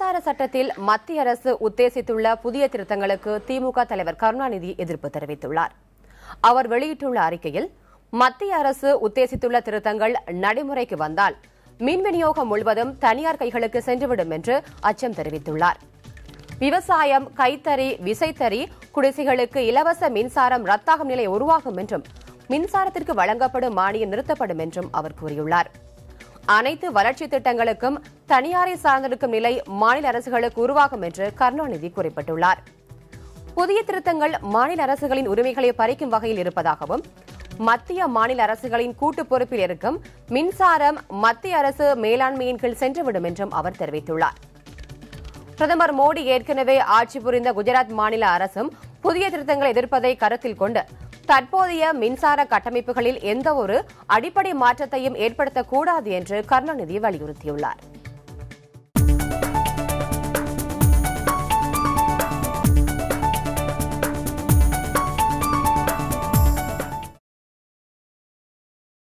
மின்சார சட்டத்தில் மத்திய அரசு உத்தேசித்துள்ள புதிய திருத்தங்களுக்கு திமுக தலைவர் கருணாநிதி எதிர்ப்பு தெரிவித்துள்ளார். அவர் வெளியிட்டுள்ள அறிக்கையில், மத்திய அரசு உத்தேசித்துள்ள திருத்தங்கள் நடைமுறைக்கு வந்தால் மின் விநியோகம் முழுவதும் தனியார் கைகளுக்கு சென்றுவிடும் என்று அச்சம் தெரிவித்துள்ளார். விவசாயம், கைத்தறி, விசைத்தறி குடிசைகளுக்கு இலவச மின்சாரம் ரத்தாகும் நிலை உருவாகும் என்றும், மின்சாரத்திற்கு வழங்கப்படும் மானியம் நிறுத்தப்படும் என்றும் அவர் கூறியுள்ளார். அனைத்து வளர்ச்சி திட்டங்களுக்கும் தனியாரை சார்ந்திருக்கும் நிலை மாநில அரசுகளுக்கு உருவாகும் என்று கருணாநிதி குறிப்பிட்டுள்ளார். புதிய திருத்தங்கள் மாநில அரசுகளின் உரிமைகளை பறிக்கும் வகையில் இருப்பதாகவும், மத்திய மாநில அரசுகளின் கூட்டு பொறுப்பில் இருக்கும் மின்சாரம் மத்திய அரசு மேலாண்மையின் கீழ் சென்றுவிடும் என்றும் அவர் தெரிவித்துள்ளார். பிரதமர் மோடி ஏற்கனவே ஆட்சி புரிந்த குஜராத் மாநில அரசும் புதிய திருத்தங்களை எதிர்ப்பதை கருத்தில் கொண்டு தற்போதைய மின்சார கட்டமைப்புகளில் எந்தவொரு அடிப்படை மாற்றத்தையும் ஏற்படுத்தக்கூடாது என்று கருணாநிதி வலியுறுத்தியுள்ளார்.